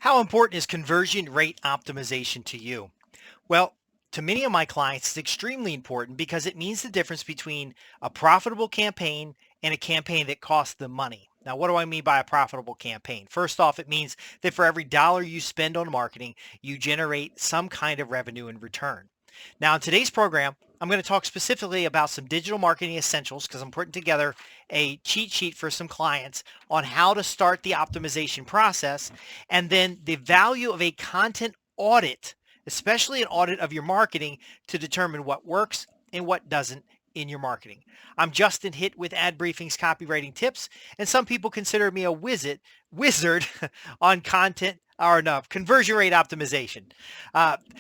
How important is conversion rate optimization to you? Well, to many of my clients, it's extremely important because it means the difference between a profitable campaign and a campaign that costs them money. Now, what do I mean by a profitable campaign? First off, it means that for every dollar you spend on marketing, you generate some kind of revenue in return. Now, in today's program, I'm going to talk specifically about some digital marketing essentials because I'm putting together a cheat sheet for some clients on how to start the optimization process, and then the value of a content audit, especially an audit of your marketing to determine what works and what doesn't in your marketing. I'm Justin Hitt with Ad Briefing's copywriting tips, and some people consider me a wizard on content or no, conversion rate optimization.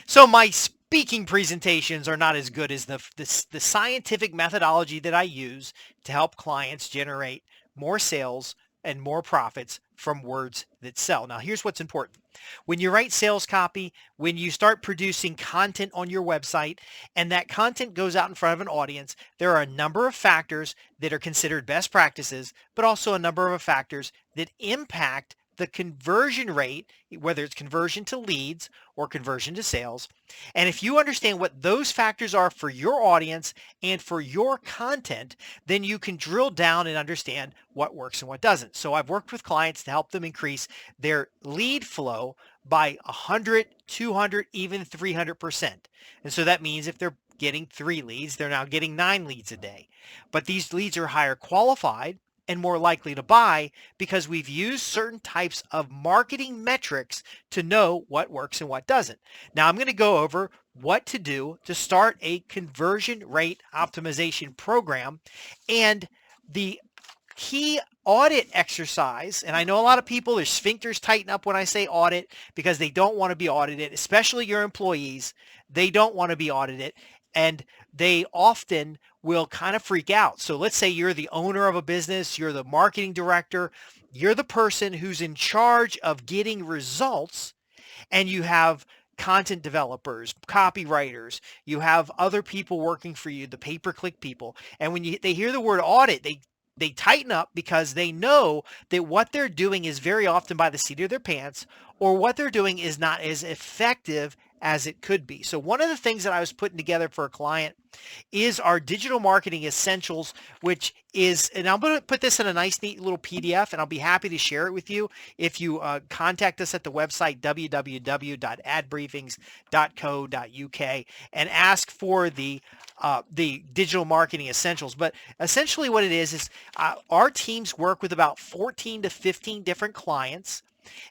So my speaking presentations are not as good as the scientific methodology that I use to help clients generate more sales and more profits from words that sell. Now, here's what's important. When you write sales copy, when you start producing content on your website, and that content goes out in front of an audience, there are a number of factors that are considered best practices, but also a number of factors that impact the conversion rate, whether it's conversion to leads or conversion to sales. And if you understand what those factors are for your audience and for your content, then you can drill down and understand what works and what doesn't. So I've worked with clients to help them increase their lead flow by 100, 200, even 300%. And so that means if they're getting 3 leads, they're now getting 9 leads a day. But these leads are higher qualified and more likely to buy because we've used certain types of marketing metrics to know what works and what doesn't. Now I'm going to go over what to do to start a conversion rate optimization program and the key audit exercise. And I know a lot of people, their sphincters tighten up when I say audit because they don't want to be audited, especially your employees. They don't want to be audited, and they often will kind of freak out. So let's say you're the owner of a business, you're the marketing director, you're the person who's in charge of getting results, and you have content developers, copywriters, you have other people working for you, the pay-per-click people. And when they hear the word audit, they tighten up because they know that what they're doing is very often by the seat of their pants, or what they're doing is not as effective as it could be. So one of the things that I was putting together for a client is our digital marketing essentials, which is, and I'm going to put this in a nice, neat little PDF, and I'll be happy to share it with you if you contact us at the website www.adbriefings.co.uk and ask for the digital marketing essentials. But essentially what it is our teams work with about 14 to 15 different clients.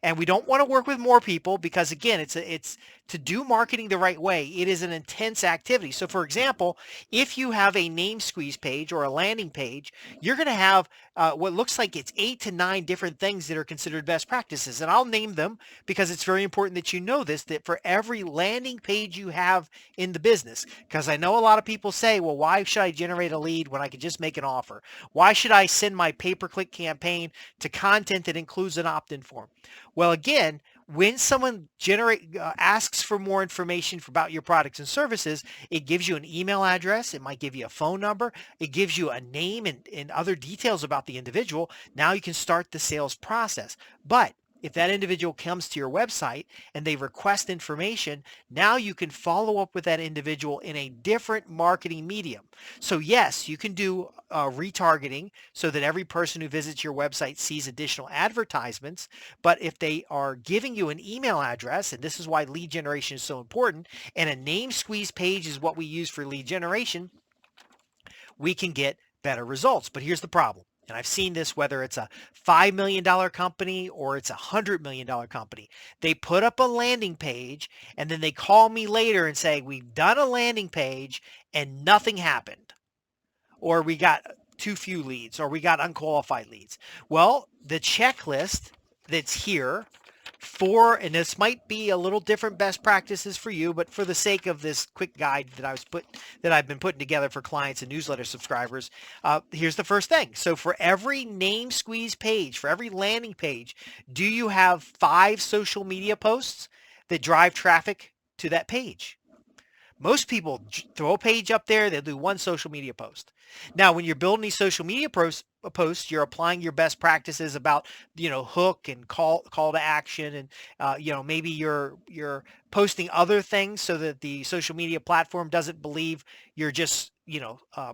And we don't want to work with more people because, again, it's to do marketing the right way. It is an intense activity. So, for example, if you have a name squeeze page or a landing page, you're going to have what looks like it's 8 to 9 different things that are considered best practices. And I'll name them because it's very important that you know this, that for every landing page you have in the business, because I know a lot of people say, well, why should I generate a lead when I could just make an offer? Why should I send my pay-per-click campaign to content that includes an opt-in form? Well, again, when someone asks for more information about your products and services, it gives you an email address. It might give you a phone number. It gives you a name and other details about the individual. Now you can start the sales process. But if that individual comes to your website and they request information, now you can follow up with that individual in a different marketing medium. So yes, you can do retargeting so that every person who visits your website sees additional advertisements. But if they are giving you an email address, and this is why lead generation is so important, and a name squeeze page is what we use for lead generation, we can get better results. But here's the problem. And I've seen this whether it's a $5 million company or it's a $100 million company. They put up a landing page and then they call me later and say, we've done a landing page and nothing happened. Or we got too few leads, or we got unqualified leads. Well, the checklist that's here and this might be a little different best practices for you, but for the sake of this quick guide that I've been putting together for clients and newsletter subscribers, here's the first thing. So for every name squeeze page, for every landing page, do you have 5 social media posts that drive traffic to that page? Most people throw a page up there, they'll do one social media post. Now, when you're building these social media posts, you're applying your best practices about, hook and call to action, and maybe you're posting other things so that the social media platform doesn't believe you're just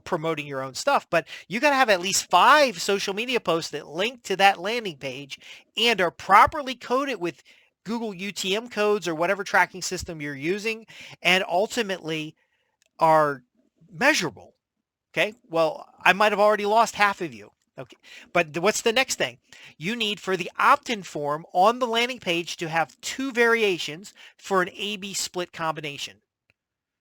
promoting your own stuff. But you got to have at least 5 social media posts that link to that landing page and are properly coded with Google UTM codes or whatever tracking system you're using, and ultimately are measurable. Okay. Well, I might have already lost half of you. Okay. But what's the next thing? You need for the opt-in form on the landing page to have 2 variations for an A-B split combination.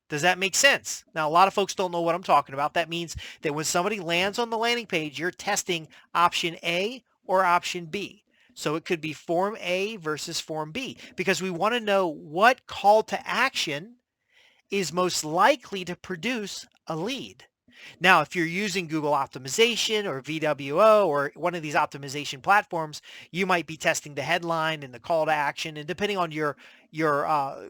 Does that make sense? Now, a lot of folks don't know what I'm talking about. That means that when somebody lands on the landing page, you're testing option A or option B. So it could be form A versus form B, because we want to know what call to action is most likely to produce a lead. Now, if you're using Google optimization or VWO or one of these optimization platforms, you might be testing the headline and the call to action. And depending on your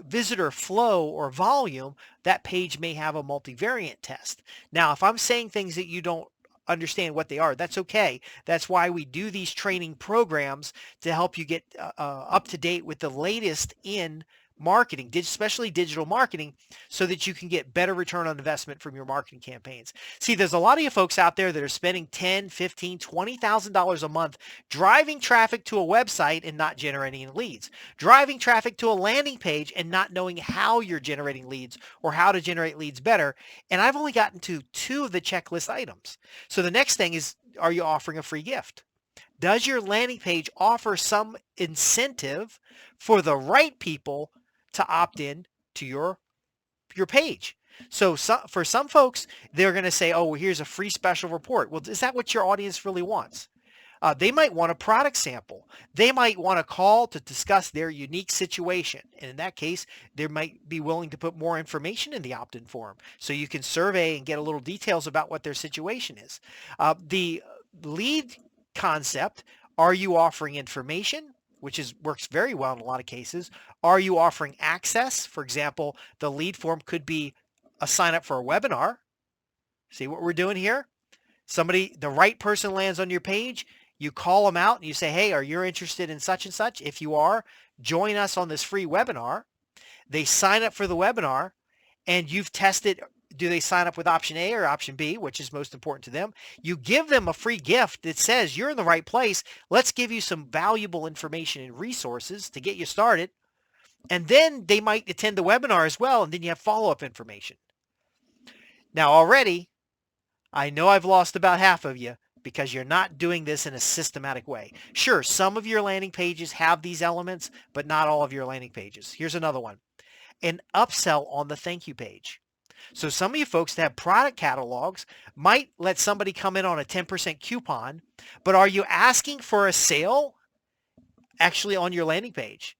visitor flow or volume, that page may have a multivariate test. Now, if I'm saying things that you don't understand what they are, that's okay. That's why we do these training programs, to help you get up to date with the latest in marketing, especially digital marketing, so that you can get better return on investment from your marketing campaigns. See, there's a lot of you folks out there that are spending $10, $15, $20,000 a month driving traffic to a website and not generating any leads, driving traffic to a landing page and not knowing how you're generating leads or how to generate leads better. And I've only gotten to 2 of the checklist items. So the next thing is, are you offering a free gift? Does your landing page offer some incentive for the right people to opt in to your page? So for some folks, they're going to say, oh, well, here's a free special report. Well, is that what your audience really wants? They might want a product sample. They might want a call to discuss their unique situation. And in that case, they might be willing to put more information in the opt-in form, so you can survey and get a little details about what their situation is. The lead concept, are you offering information, which works very well in a lot of cases? Are you offering access? For example, the lead form could be a sign up for a webinar. See what we're doing here? The right person lands on your page, you call them out and you say, hey, are you interested in such and such? If you are, join us on this free webinar. They sign up for the webinar, and you've tested, do they sign up with option A or option B, which is most important to them? You give them a free gift that says, you're in the right place. Let's give you some valuable information and resources to get you started. And then they might attend the webinar as well, and then you have follow-up information. Now already, I know I've lost about half of you because you're not doing this in a systematic way. Sure, some of your landing pages have these elements, but not all of your landing pages. Here's another one: an upsell on the thank you page. So some of you folks that have product catalogs might let somebody come in on a 10% coupon, but are you asking for a sale actually on your landing page?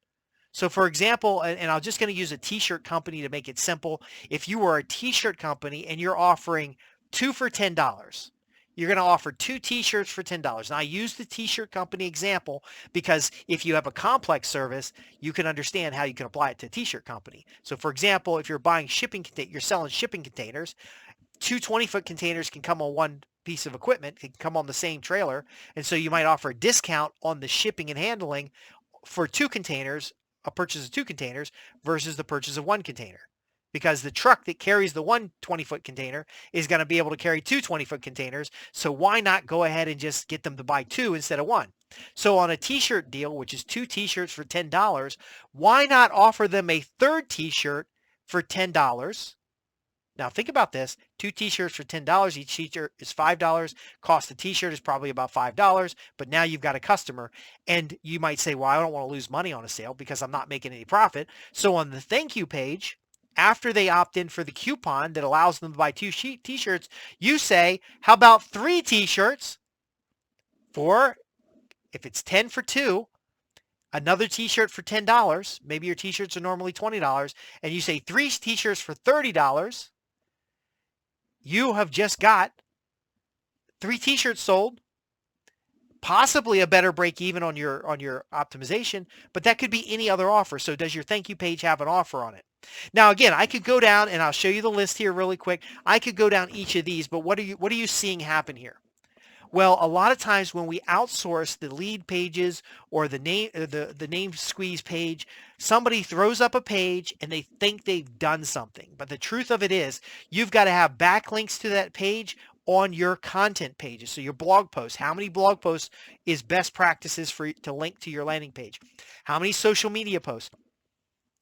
So for example, and I'm just going to use a t-shirt company to make it simple. If you were a t-shirt company and you're offering 2 for $10, you're going to offer 2 t-shirts for $10. Now, I use the t-shirt company example because if you have a complex service, you can understand how you can apply it to a t-shirt company. So for example, if you're buying you're selling shipping containers, 2 20-foot containers can come on one piece of equipment, can come on the same trailer. And so you might offer a discount on the shipping and handling for 2 containers, a purchase of 2 containers versus the purchase of 1 container, because the truck that carries the 1 20-foot container is going to be able to carry 2 20-foot containers. So why not go ahead and just get them to buy 2 instead of 1? So on a t-shirt deal, which is 2 t-shirts for $10, why not offer them a third t-shirt for $10? Now think about this: 2 t-shirts for $10. Each t-shirt is $5. Cost of t-shirt is probably about $5, but now you've got a customer. And you might say, well, I don't want to lose money on a sale because I'm not making any profit. So on the thank you page, after they opt in for the coupon that allows them to buy 2 t-shirts, you say, how about 3 t-shirts for, if it's 10 for 2, another t-shirt for $10. Maybe your t-shirts are normally $20, and you say 3 t-shirts for $30. You have just got 3 t-shirts sold, possibly a better break even on your optimization, but that could be any other offer. So does your thank you page have an offer on it? Now, again, I could go down and I'll show you the list here really quick. I could go down each of these, but what are you seeing happen here? Well, a lot of times when we outsource the lead pages or the name squeeze page, somebody throws up a page and they think they've done something. But the truth of it is, you've got to have backlinks to that page on your content pages. So your blog posts, how many blog posts is best practices for to link to your landing page? How many social media posts?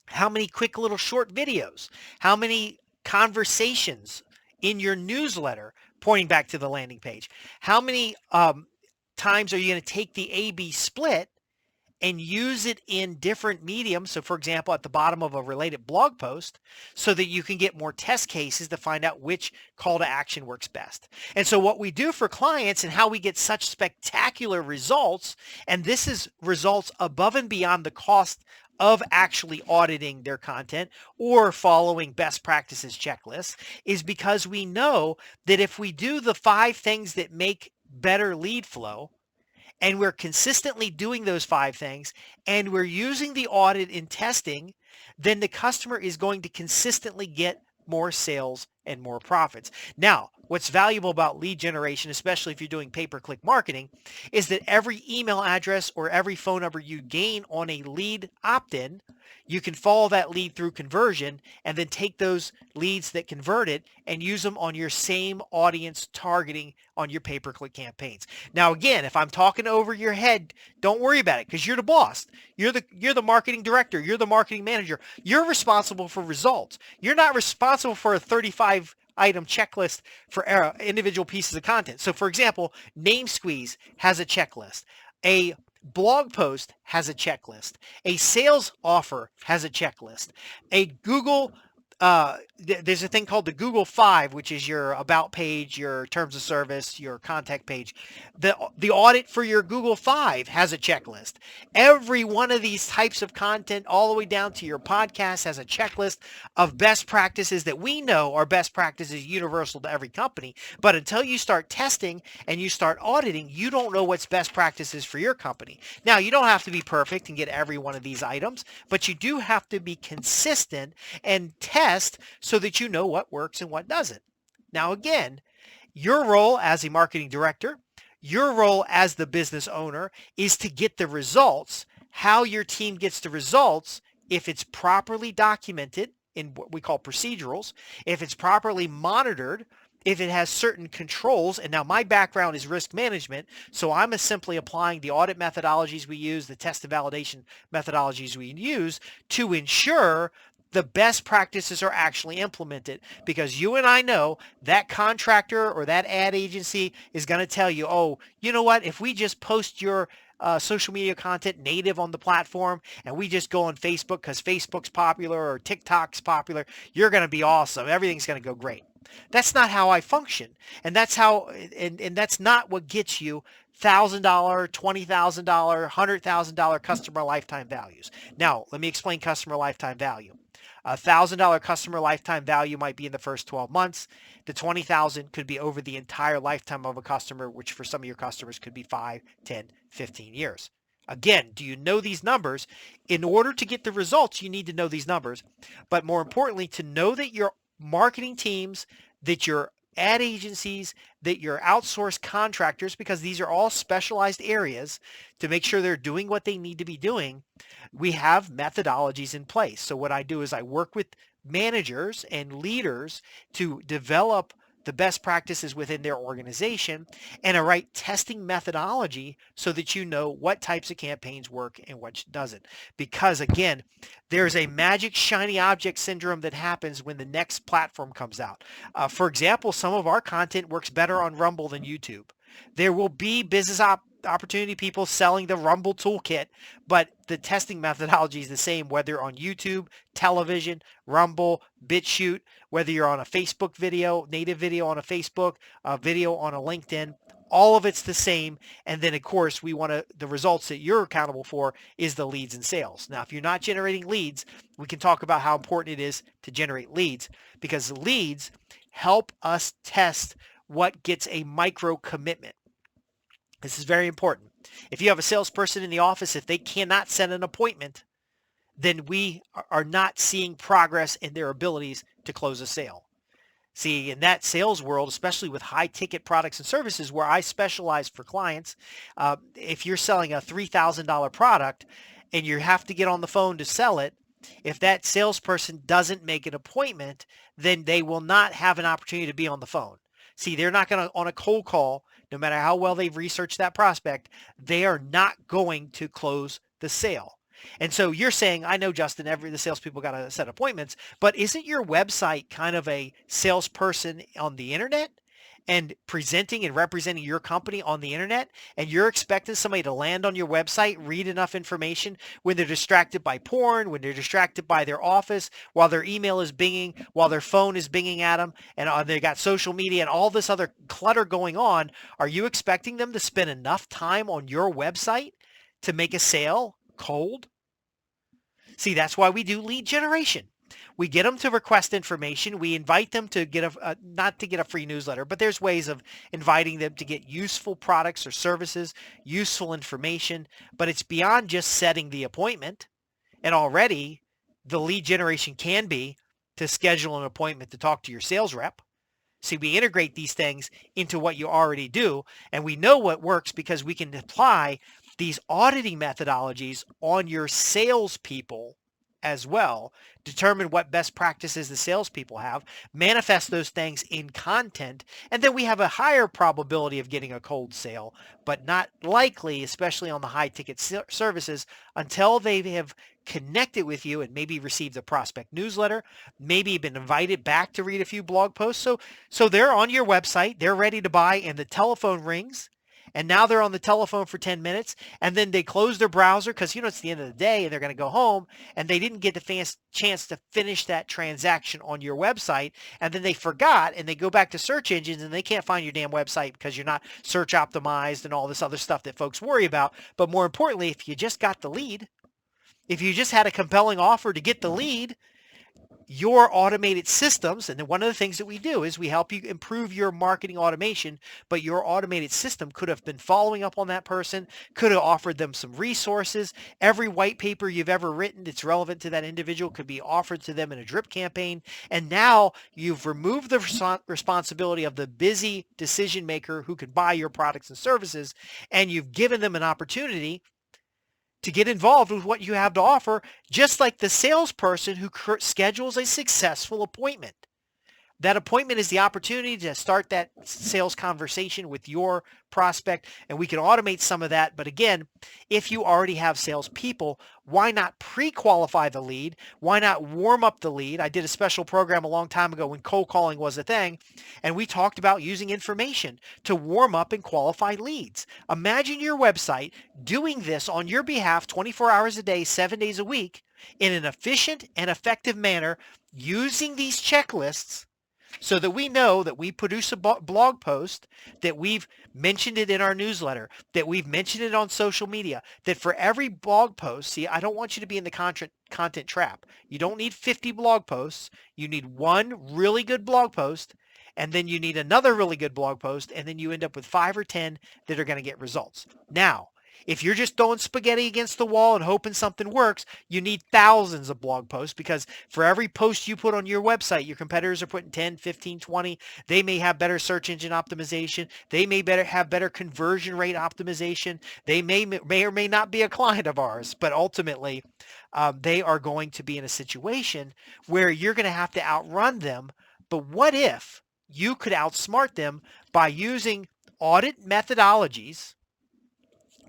How many quick little short videos? How many conversations in your newsletter pointing back to the landing page? How many times are you going to take the A/B split and use it in different mediums? So for example, at the bottom of a related blog post, so that you can get more test cases to find out which call to action works best. And so what we do for clients and how we get such spectacular results, and this is results above and beyond the cost of actually auditing their content or following best practices checklists, is because we know that if we do the 5 things that make better lead flow, and we're consistently doing those 5 things, and we're using the audit in testing, then the customer is going to consistently get more sales and more profits. Now, what's valuable about lead generation, especially if you're doing pay-per-click marketing, is that every email address or every phone number you gain on a lead opt-in, you can follow that lead through conversion and then take those leads that converted and use them on your same audience targeting on your pay-per-click campaigns. Now, again, if I'm talking over your head, don't worry about it because you're the boss. You're the marketing director. You're the marketing manager. You're responsible for results. You're not responsible for a 35 item checklist for individual pieces of content. So for example, Name Squeeze has a checklist. A blog post has a checklist. A sales offer has a checklist. A Google there's a thing called the Google 5, which is your about page, your terms of service, your contact page. The audit for your Google 5 has a checklist. Every one of these types of content, all the way down to your podcast, has a checklist of best practices that we know are best practices universal to every company. But until you start testing and you start auditing, you don't know what's best practices for your company. Now, you don't have to be perfect and get every one of these items, but you do have to be consistent and test so that you know what works and what doesn't. Now, again, your role as a marketing director, your role as the business owner is to get the results. How your team gets the results, if it's properly documented in what we call procedurals, if it's properly monitored, if it has certain controls. And now my background is risk management, so I'm simply applying the audit methodologies we use, the test and validation methodologies we use to ensure the best practices are actually implemented, because you and I know that contractor or that ad agency is going to tell you, oh, you know what, if we just post your social media content native on the platform and we just go on Facebook because Facebook's popular or TikTok's popular, you're going to be awesome. Everything's going to go great. That's not how I function. And that's how, and that's not what gets you $1,000, $20,000, $100,000 customer lifetime values. Now, let me explain customer lifetime value. $1,000 customer lifetime value might be in the first 12 months. The 20,000 could be over the entire lifetime of a customer, which for some of your customers could be 5, 10, 15 years. Again, do you know these numbers? In order to get the results, you need to know these numbers. But more importantly, to know that your marketing teams, that your ad agencies, that your outsourced contractors, because these are all specialized areas, to make sure they're doing what they need to be doing, we have methodologies in place. So what I do is I work with managers and leaders to develop the best practices within their organization and a right testing methodology so that you know what types of campaigns work and what doesn't. Because again, there's a magic shiny object syndrome that happens when the next platform comes out. For example, some of our content works better on Rumble than YouTube. There will be business opportunity people selling the Rumble toolkit, but the testing methodology is the same whether on YouTube, television, Rumble, BitChute, whether you're on a Facebook video, native video on a Facebook, a video on a LinkedIn. All of it's the same. And then of course we want the results that you're accountable for is the leads and sales. Now, if you're not generating leads, we can talk about how important it is to generate leads, because leads help us test what gets a micro commitment. This is very important. If you have a salesperson in the office, if they cannot set an appointment, then we are not seeing progress in their abilities to close a sale. See, in that sales world, especially with high ticket products and services where I specialize for clients, if you're selling a $3,000 product and you have to get on the phone to sell it, if that salesperson doesn't make an appointment, then they will not have an opportunity to be on the phone. See, they're not going to, on a cold call, no matter how well they've researched that prospect, they are not going to close the sale. And so you're saying, I know, Justin, the salespeople got to set appointments, but isn't your website kind of a salesperson on the internet and presenting and representing your company on the internet? And you're expecting somebody to land on your website, read enough information when they're distracted by porn, when they're distracted by their office, while their email is binging, while their phone is binging at them, and they got social media and all this other clutter going on. Are you expecting them to spend enough time on your website to make a sale cold? See, that's why we do lead generation. We get them to request information. We invite them to get not to get a free newsletter, but there's ways of inviting them to get useful products or services, useful information, but it's beyond just setting the appointment. And already the lead generation can be to schedule an appointment to talk to your sales rep. See, we integrate these things into what you already do, and we know what works because we can apply these auditing methodologies on your salespeople as well, determine what best practices the salespeople have, manifest those things in content, and then we have a higher probability of getting a cold sale, but not likely, especially on the high ticket services, until they have connected with you and maybe received a prospect newsletter, maybe been invited back to read a few blog posts. So they're on your website, they're ready to buy, and the telephone rings. And now they're on the telephone for 10 minutes, and then they close their browser because, it's the end of the day and they're going to go home, and they didn't get the chance to finish that transaction on your website. And then they forgot, and they go back to search engines and they can't find your damn website because you're not search optimized and all this other stuff that folks worry about. But more importantly, if you just got the lead, if you just had a compelling offer to get the lead, your automated systems, and then one of the things that we do is we help you improve your marketing automation, but your automated system could have been following up on that person, could have offered them some resources. Every white paper you've ever written that's relevant to that individual could be offered to them in a drip campaign. And now you've removed the responsibility of the busy decision maker who could buy your products and services, and you've given them an opportunity to get involved with what you have to offer, just like the salesperson who schedules a successful appointment. That appointment is the opportunity to start that sales conversation with your prospect, and we can automate some of that. But again, if you already have salespeople, why not pre-qualify the lead? Why not warm up the lead? I did a special program a long time ago when cold calling was a thing, and we talked about using information to warm up and qualify leads. Imagine your website doing this on your behalf 24 hours a day, 7 days a week, in an efficient and effective manner, using these checklists so that we know that we produce a blog post, that we've mentioned it in our newsletter, that we've mentioned it on social media, that for every blog post, see, I don't want you to be in the content trap. You don't need 50 blog posts. You need one really good blog post, and then you need another really good blog post, and then you end up with 5 or 10 that are going to get results. Now, if you're just throwing spaghetti against the wall and hoping something works, you need thousands of blog posts, because for every post you put on your website, your competitors are putting 10, 15, 20. They may have better search engine optimization. They may have better conversion rate optimization. They may or may not be a client of ours, but ultimately they are going to be in a situation where you're going to have to outrun them. But what if you could outsmart them by using audit methodologies?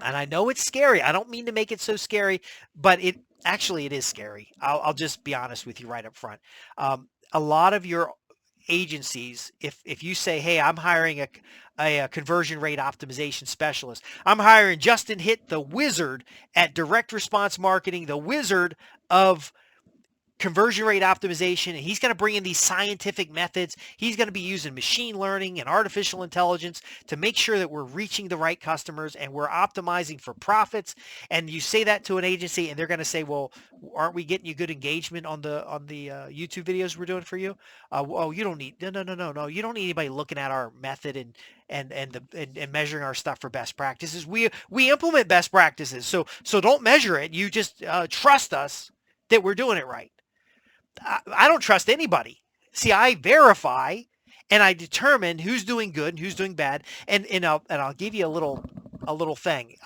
And I know it's scary. I don't mean to make it so scary, but it is scary. I'll just be honest with you right up front. A lot of your agencies, if you say, hey, I'm hiring a conversion rate optimization specialist, I'm hiring Justin Hitt, the wizard at direct response marketing, the wizard of conversion rate optimization, and he's going to bring in these scientific methods. He's going to be using machine learning and artificial intelligence to make sure that we're reaching the right customers and we're optimizing for profits. And you say that to an agency, and they're going to say, well, aren't we getting you good engagement on the YouTube videos we're doing for you? Oh, you don't need no. You don't need anybody looking at our method and measuring our stuff for best practices. We implement best practices, so don't measure it. You just trust us that we're doing it right. I don't trust anybody. See, I verify and I determine who's doing good and who's doing bad. And I'll give you a little thing,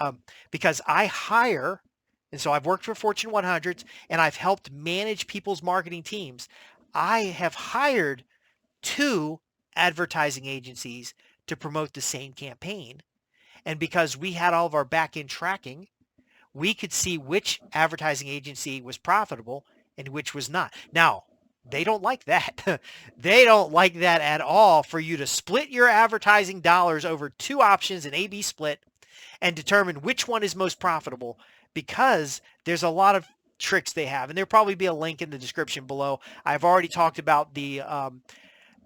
because I hire, and so I've worked for Fortune 100s and I've helped manage people's marketing teams. I have hired two advertising agencies to promote the same campaign. And because we had all of our back end tracking, we could see which advertising agency was profitable and which was not. Now, they don't like that. They don't like that at all, for you to split your advertising dollars over two options, an A-B split, and determine which one is most profitable, because there's a lot of tricks they have. And there'll probably be a link in the description below. I've already talked about the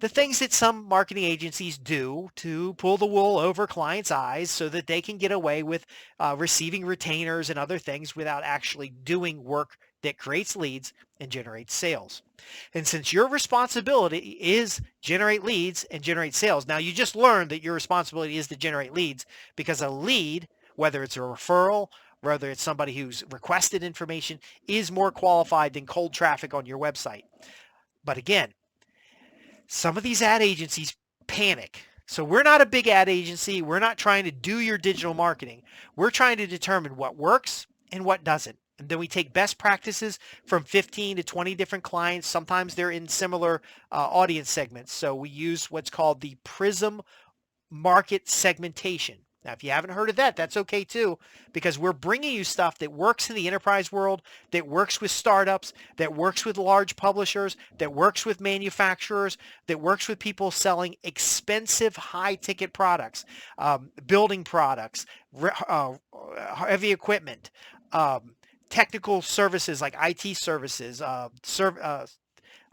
things that some marketing agencies do to pull the wool over clients' eyes so that they can get away with receiving retainers and other things without actually doing work that creates leads and generates sales. And since your responsibility is generate leads and generate sales, now you just learned that your responsibility is to generate leads, because a lead, whether it's a referral, whether it's somebody who's requested information, is more qualified than cold traffic on your website. But again, some of these ad agencies panic. So we're not a big ad agency. We're not trying to do your digital marketing. We're trying to determine what works and what doesn't. And then we take best practices from 15 to 20 different clients. Sometimes they're in similar audience segments. So we use what's called the Prism market segmentation. Now, if you haven't heard of that, that's okay too, because we're bringing you stuff that works in the enterprise world, that works with startups, that works with large publishers, that works with manufacturers, that works with people selling expensive high-ticket products, building products, heavy equipment, technical services like IT services,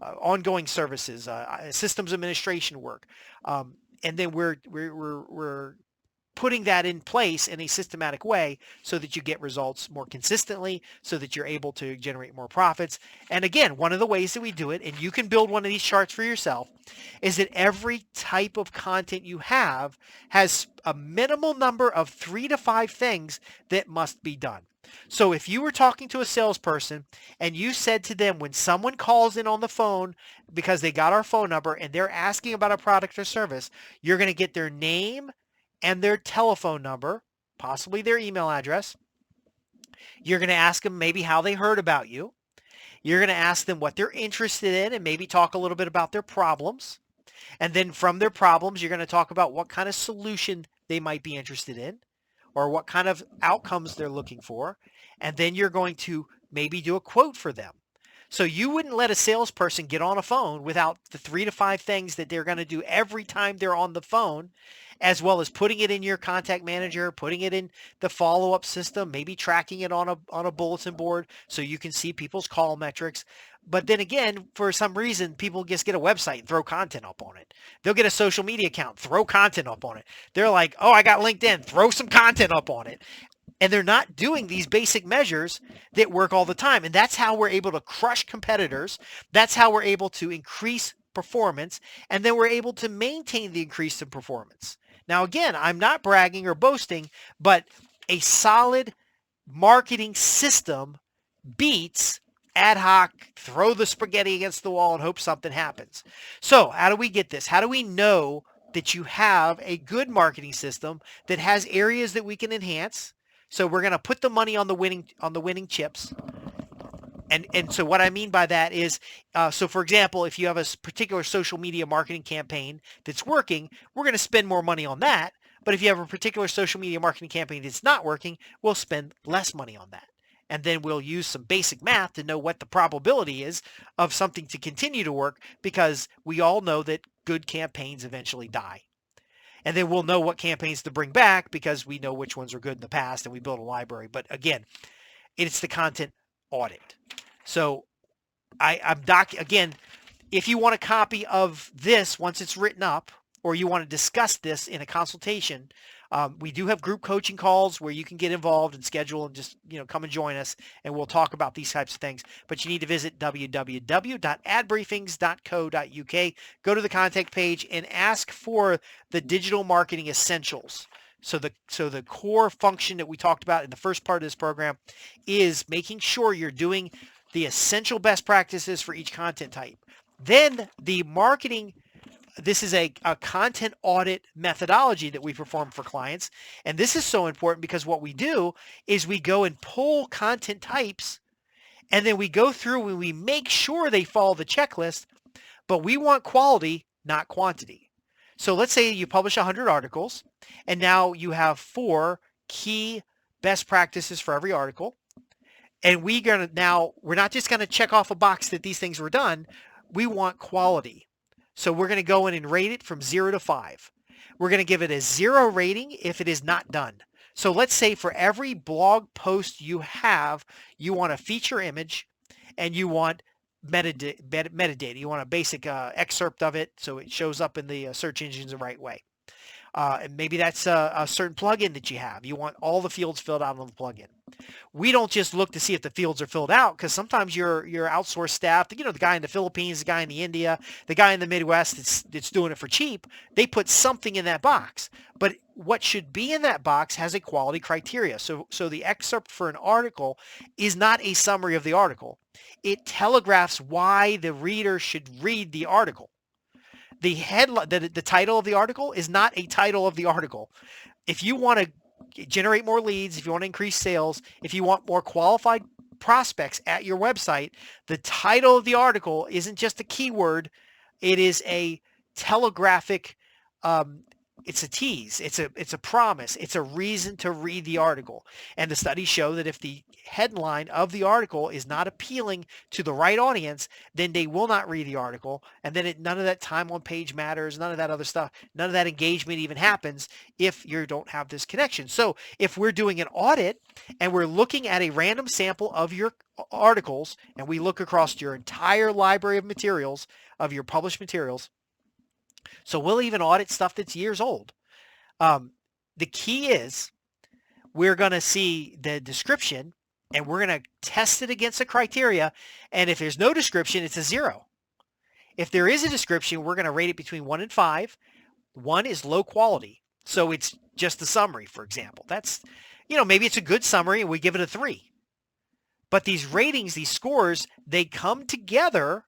ongoing services, systems administration work. And then we're putting that in place in a systematic way so that you get results more consistently, so that you're able to generate more profits. And again, one of the ways that we do it, and you can build one of these charts for yourself, is that every type of content you have has a minimal number of 3 to 5 things that must be done. So if you were talking to a salesperson and you said to them, when someone calls in on the phone because they got our phone number and they're asking about a product or service, you're going to get their name and their telephone number, possibly their email address. You're going to ask them maybe how they heard about you. You're going to ask them what they're interested in and maybe talk a little bit about their problems. And then from their problems, you're going to talk about what kind of solution they might be interested in, or what kind of outcomes they're looking for. And then you're going to maybe do a quote for them. So you wouldn't let a salesperson get on a phone without the 3 to 5 things that they're going to do every time they're on the phone, as well as putting it in your contact manager, putting it in the follow-up system, maybe tracking it on a bulletin board so you can see people's call metrics. But then again, for some reason, people just get a website and throw content up on it. They'll get a social media account, throw content up on it. They're like, oh, I got LinkedIn, throw some content up on it. And they're not doing these basic measures that work all the time. And that's how we're able to crush competitors. That's how we're able to increase performance. And then we're able to maintain the increase in performance. Now, again, I'm not bragging or boasting, but a solid marketing system beats ad hoc, throw the spaghetti against the wall and hope something happens. So how do we get this? How do we know that you have a good marketing system that has areas that we can enhance? So we're going to put the money on the winning chips. And so what I mean by that is, so for example, if you have a particular social media marketing campaign that's working, we're going to spend more money on that. But if you have a particular social media marketing campaign that's not working, we'll spend less money on that. And then we'll use some basic math to know what the probability is of something to continue to work, because we all know that good campaigns eventually die. And then we'll know what campaigns to bring back because we know which ones were good in the past and we build a library. But again, it's the content audit. So again, if you want a copy of this once it's written up, or you want to discuss this in a consultation, we do have group coaching calls where you can get involved and schedule and just, come and join us, and we'll talk about these types of things. But you need to visit www.adbriefings.co.uk, go to the contact page and ask for the digital marketing essentials. So the core function that we talked about in the first part of this program is making sure you're doing the essential best practices for each content type. Then the marketing, this is a content audit methodology that we perform for clients. And this is so important because what we do is we go and pull content types, and then we go through and we make sure they follow the checklist, but we want quality, not quantity. So let's say you publish 100 articles, and now you have 4 key best practices for every article. And we're not just going to check off a box that these things were done. We want quality. So we're going to go in and rate it from 0 to 5. We're going to give it a 0 rating if it is not done. So let's say for every blog post you have, you want a feature image and you want metadata. You want a basic excerpt of it so it shows up in the search engines the right way. And maybe that's a certain plugin that you have. You want all the fields filled out on the plugin. We don't just look to see if the fields are filled out, because sometimes your outsourced staff, the guy in the Philippines, the guy in the India, the guy in the Midwest that's doing it for cheap, they put something in that box. But what should be in that box has a quality criteria. So the excerpt for an article is not a summary of the article. It telegraphs why the reader should read the article. The headline, the title of the article is not a title of the article. If you want to generate more leads, if you want to increase sales, if you want more qualified prospects at your website, the title of the article isn't just a keyword. It is a telegraphic, it's a tease. It's a promise. It's a reason to read the article. And the studies show that if the headline of the article is not appealing to the right audience, then they will not read the article. And then none of that time on page matters, none of that other stuff, none of that engagement even happens if you don't have this connection. So if we're doing an audit and we're looking at a random sample of your articles, and we look across your entire library of materials, of your published materials, so we'll even audit stuff that's years old. The key is we're going to see the description, and we're going to test it against a criteria. And if there's no description, it's a 0. If there is a description, we're going to rate it between 1 and 5. 1 is low quality. So it's just a summary, for example. That's, maybe it's a good summary and we give it a 3. But these ratings, these scores, they come together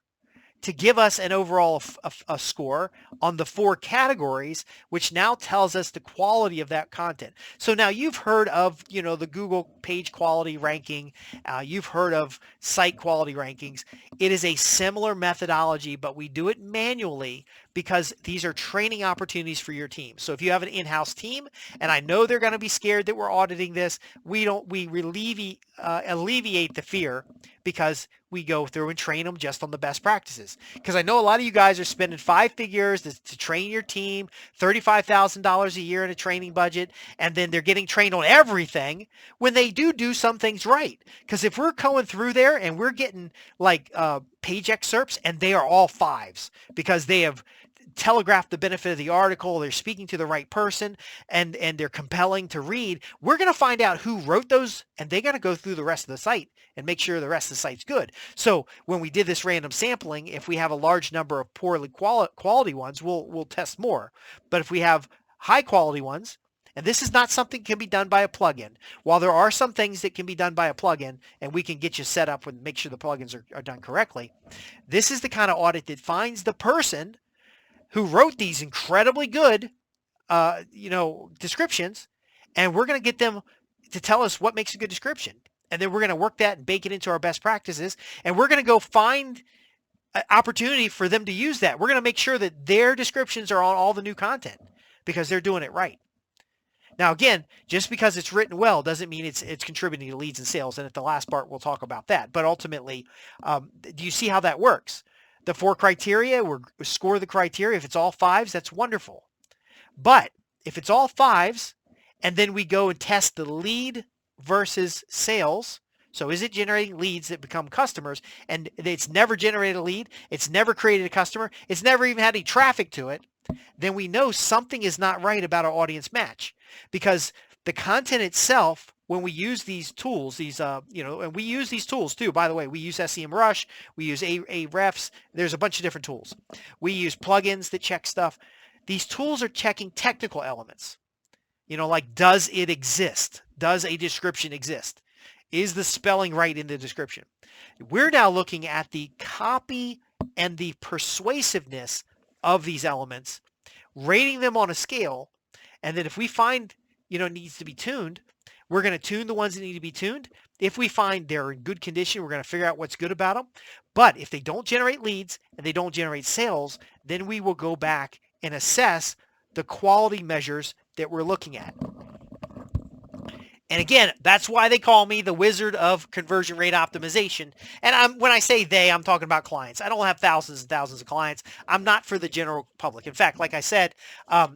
to give us an overall a score on the 4 categories, which now tells us the quality of that content. So now you've heard of, the Google page quality ranking. You've heard of site quality rankings. It is a similar methodology, but we do it manually because these are training opportunities for your team. So if you have an in-house team, and I know they're going to be scared that we're auditing this, we alleviate the fear because we go through and train them just on the best practices. Because I know a lot of you guys are spending 5 figures to train your team, $35,000 a year in a training budget, and then they're getting trained on everything when they do some things right. Because if we're going through there and we're getting like page excerpts and they are all 5s because they have telegraph the benefit of the article, they're speaking to the right person, and they're compelling to read, we're going to find out who wrote those, and they got to go through the rest of the site and make sure the rest of the site's good. So when we did this random sampling, if we have a large number of poorly quality ones, we'll test more. But if we have high quality ones, and this is not something that can be done by a plugin. While there are some things that can be done by a plugin, and we can get you set up and make sure the plugins are done correctly, this is the kind of audit that finds the person who wrote these incredibly good, descriptions, and we're going to get them to tell us what makes a good description. And then we're going to work that and bake it into our best practices, and we're going to go find an opportunity for them to use that. We're going to make sure that their descriptions are on all the new content because they're doing it right. Now, again, just because it's written well doesn't mean it's contributing to leads and sales. And at the last part, we'll talk about that. But ultimately, do you see how that works? The 4 criteria, we score the criteria. If it's all 5s, that's wonderful. But if it's all 5s, and then we go and test the lead versus sales, so is it generating leads that become customers? And it's never generated a lead. It's never created a customer. It's never even had any traffic to it. Then we know something is not right about our audience match, because the content itself, when we use these tools, and we use these tools too, by the way, we use SEMrush, we use Ahrefs, there's a bunch of different tools. We use plugins that check stuff. These tools are checking technical elements, like does it exist? Does a description exist? Is the spelling right in the description? We're now looking at the copy and the persuasiveness of these elements, rating them on a scale, and then if we find, needs to be tuned, we're going to tune the ones that need to be tuned. If we find they're in good condition, we're going to figure out what's good about them. But if they don't generate leads and they don't generate sales, then we will go back and assess the quality measures that we're looking at. And again, that's why they call me the wizard of conversion rate optimization. And when I say they, I'm talking about clients. I don't have thousands and thousands of clients. I'm not for the general public. In fact, like I said,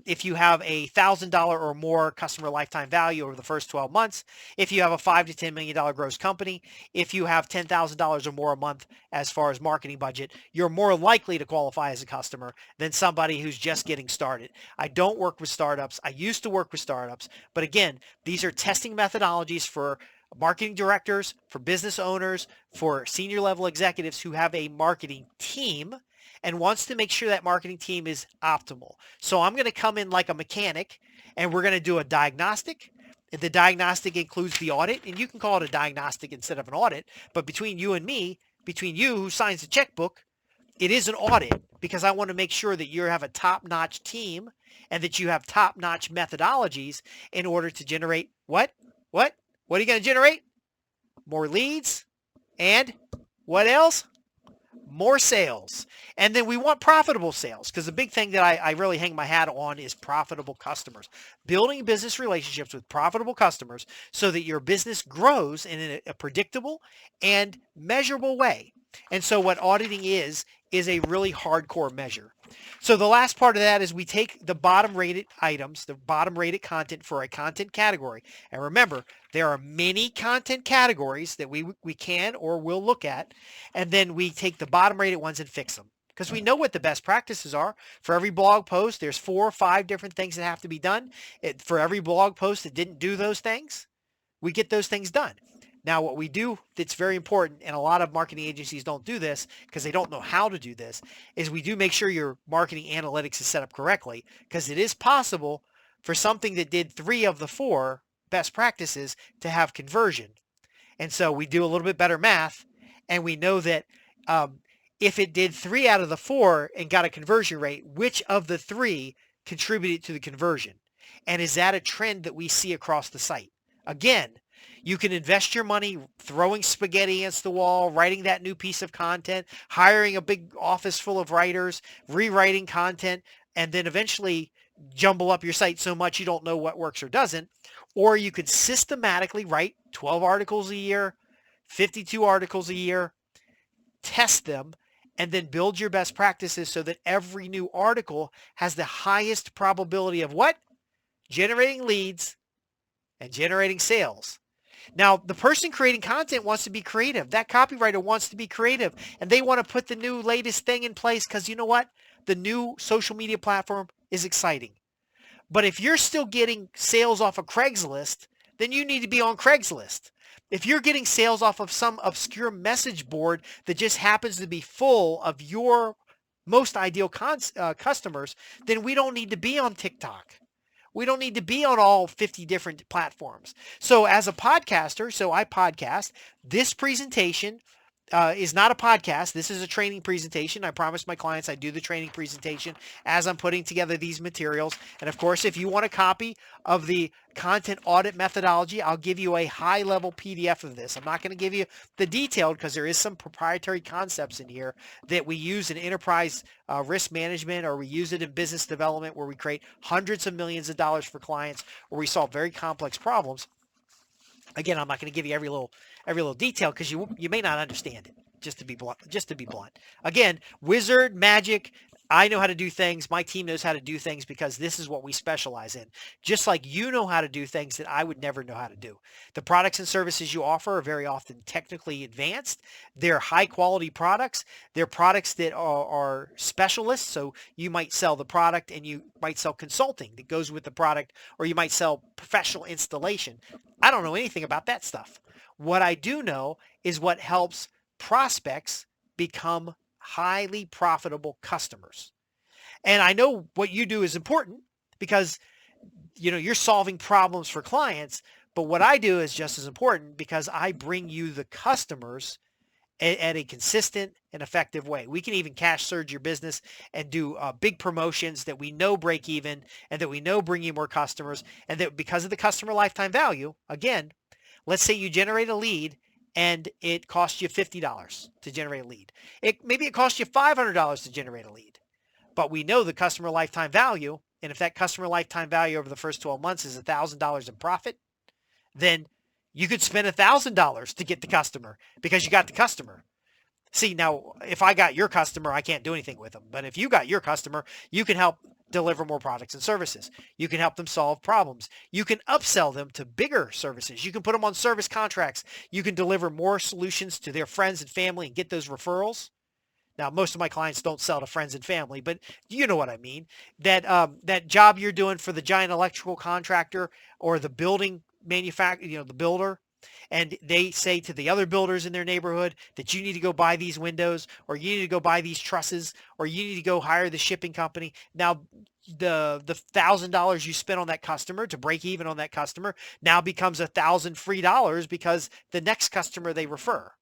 if you have a $1,000 or more customer lifetime value over the first 12 months, if you have a $5 to $10 million gross company, if you have $10,000 or more a month as far as marketing budget, you're more likely to qualify as a customer than somebody who's just getting started. I don't work with startups. I used to work with startups, but again, these are testing methodologies for marketing directors, for business owners, for senior level executives who have a marketing team and wants to make sure that marketing team is optimal. So I'm going to come in like a mechanic and we're going to do a diagnostic. The diagnostic includes the audit, and you can call it a diagnostic instead of an audit, but between you and me, between you who signs the checkbook, it is an audit because I want to make sure that you have a top-notch team and that you have top-notch methodologies in order to generate what? What? What are you going to generate? More leads and what else? More sales. And then we want profitable sales because the big thing that I really hang my hat on is profitable customers. Building business relationships with profitable customers so that your business grows in a predictable and measurable way. And so what auditing is a really hardcore measure. So the last part of that is we take the bottom rated items, the bottom rated content for a content category. And remember, there are many content categories that we can or will look at. And then we take the bottom rated ones and fix them. Because we know what the best practices are. For every blog post, there's 4 or 5 different things that have to be done. For every blog post that didn't do those things, we get those things done. Now, what we do that's very important, and a lot of marketing agencies don't do this because they don't know how to do this, is we do make sure your marketing analytics is set up correctly, because it is possible for something that did 3 of the 4 best practices to have conversion. And so we do a little bit better math, and we know that if it did 3 out of the 4 and got a conversion rate, which of the 3 contributed to the conversion? And is that a trend that we see across the site? Again, you can invest your money throwing spaghetti against the wall, writing that new piece of content, hiring a big office full of writers, rewriting content, and then eventually jumble up your site so much you don't know what works or doesn't. Or you could systematically write 12 articles a year, 52 articles a year, test them, and then build your best practices so that every new article has the highest probability of what? Generating leads and generating sales. Now, the person creating content wants to be creative. That copywriter wants to be creative, and they want to put the new latest thing in place because you know what? The new social media platform is exciting. But if you're still getting sales off of Craigslist, then you need to be on Craigslist. If you're getting sales off of some obscure message board that just happens to be full of your most ideal customers, then we don't need to be on TikTok. We don't need to be on all 50 different platforms. So as a podcaster, so I podcast, this presentation is not a podcast. This is a training presentation. I promise my clients I do the training presentation as I'm putting together these materials. And of course, if you want a copy of the content audit methodology, I'll give you a high-level PDF of this. I'm not going to give you the detailed because there is some proprietary concepts in here that we use in enterprise risk management, or we use it in business development where we create hundreds of millions of dollars for clients, or we solve very complex problems. Again, I'm not going to give you every little detail because you may not understand it. Just to be blunt. Again, wizard magic. I know how to do things. My team knows how to do things because this is what we specialize in. Just like you know how to do things that I would never know how to do. The products and services you offer are very often technically advanced. They're high quality products. They're products that are specialists. So you might sell the product and you might sell consulting that goes with the product, or you might sell professional installation. I don't know anything about that stuff. What I do know is what helps prospects become highly profitable customers. And I know what you do is important because you're solving problems for clients, But what I do is just as important because I bring you the customers at a consistent and effective way. We can even cash surge your business and do big promotions that we know break even and that we know bring you more customers, and that because of the customer lifetime value, again, let's say you generate a lead and it costs you $50 to generate a lead. Maybe it costs you $500 to generate a lead, but we know the customer lifetime value. And if that customer lifetime value over the first 12 months is $1,000 in profit, then you could spend $1,000 to get the customer because you got the customer. See, now, if I got your customer, I can't do anything with them. But if you got your customer, you can help deliver more products and services. You can help them solve problems. You can upsell them to bigger services. You can put them on service contracts. You can deliver more solutions to their friends and family and get those referrals. Now, most of my clients don't sell to friends and family, but you know what I mean. That job you're doing for the giant electrical contractor or the building manufacturer, the builder, and they say to the other builders in their neighborhood that you need to go buy these windows, or you need to go buy these trusses, or you need to go hire the shipping company. Now, the $1,000 you spent on that customer to break even on that customer now becomes $1,000 free dollars because the next customer they refer.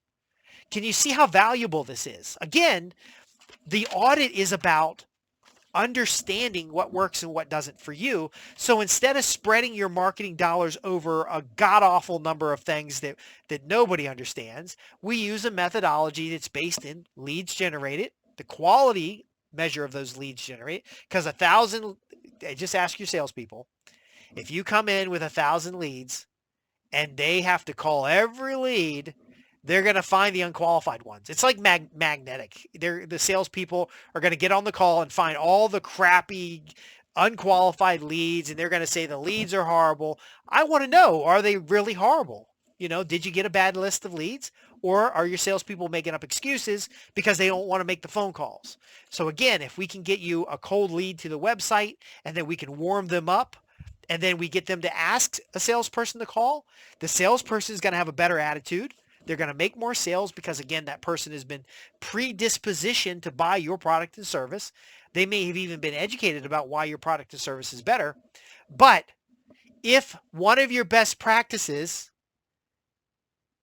Can you see how valuable this is? Again, the audit is about understanding what works and what doesn't for you. So instead of spreading your marketing dollars over a god-awful number of things that nobody understands, we use a methodology that's based in leads generated, the quality measure of those leads generated, because just ask your salespeople, if you come in with 1,000 leads and they have to call every lead, they're going to find the unqualified ones. It's like magnetic. The salespeople are going to get on the call and find all the crappy, unqualified leads, and they're going to say the leads are horrible. I want to know, are they really horrible? Did you get a bad list of leads, or are your salespeople making up excuses because they don't want to make the phone calls? So again, if we can get you a cold lead to the website and then we can warm them up, and then we get them to ask a salesperson to call, the salesperson is going to have a better attitude. They're going to make more sales because, again, that person has been predispositioned to buy your product and service. They may have even been educated about why your product and service is better. But if one of your best practices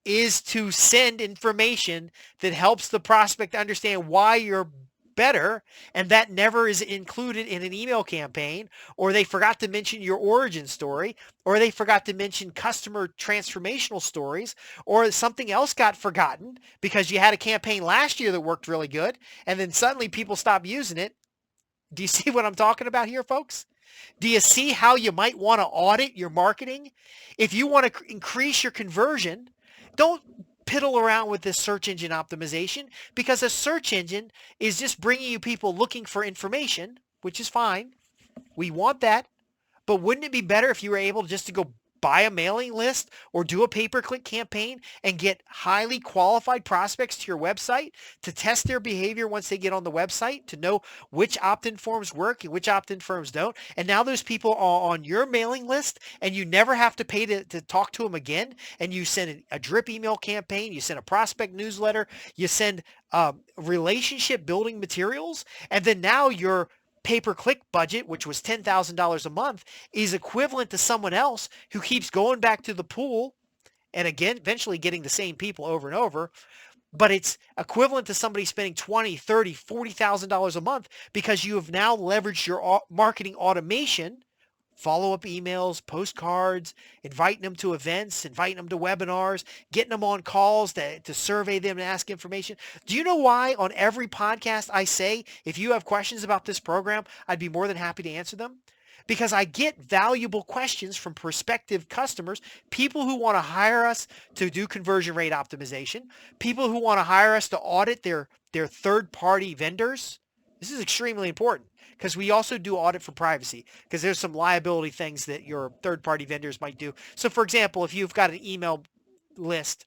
is to send information that helps the prospect understand why you're better, and that never is included in an email campaign, or they forgot to mention your origin story, or they forgot to mention customer transformational stories, or something else got forgotten because you had a campaign last year that worked really good, and then suddenly people stopped using it. Do you see what I'm talking about here, folks? Do you see how you might want to audit your marketing? If you want to increase your conversion, don't piddle around with this search engine optimization, because a search engine is just bringing you people looking for information, which is fine. We want that. But wouldn't it be better if you were able just to go buy a mailing list or do a pay-per-click campaign and get highly qualified prospects to your website to test their behavior once they get on the website, to know which opt-in forms work and which opt-in forms don't? And now those people are on your mailing list and you never have to pay to talk to them again. And you send a drip email campaign, you send a prospect newsletter, you send relationship building materials, and then now your pay-per-click budget, which was $10,000 a month, is equivalent to someone else who keeps going back to the pool and, again, eventually getting the same people over and over. But it's equivalent to somebody spending $20, $30, $40,000 a month because you have now leveraged your marketing automation, follow-up emails, postcards, inviting them to events, inviting them to webinars, getting them on calls to survey them and ask information. Do you know why on every podcast I say, if you have questions about this program, I'd be more than happy to answer them? Because I get valuable questions from prospective customers, people who want to hire us to do conversion rate optimization, people who want to hire us to audit their third-party vendors. This is extremely important because we also do audit for privacy, because there's some liability things that your third-party vendors might do. So, for example, if you've got an email list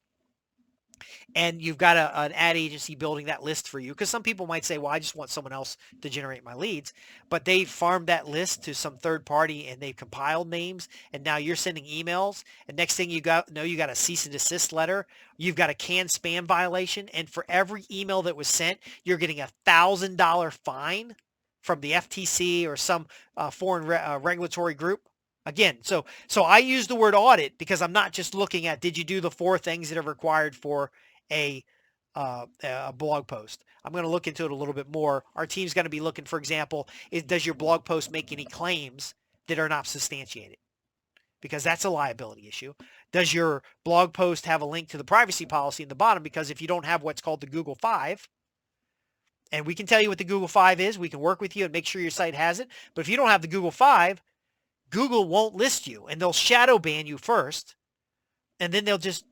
and you've got an ad agency building that list for you, because some people might say, well, I just want someone else to generate my leads, but they farmed that list to some third party and they've compiled names, and now you're sending emails, and next thing you got a cease and desist letter, you've got a canned spam violation, and for every email that was sent, you're getting $1,000 fine from the FTC or some foreign regulatory group. Again, so I use the word audit because I'm not just looking at did you do the 4 things that are required for a blog post. I'm going to look into it a little bit more. Our team's going to be looking, for example, does your blog post make any claims that are not substantiated? Because that's a liability issue. Does your blog post have a link to the privacy policy in the bottom? Because if you don't have what's called the Google 5, and we can tell you what the Google 5 is, we can work with you and make sure your site has it. But if you don't have the Google 5, Google won't list you, and they'll shadow ban you first, and then they'll just,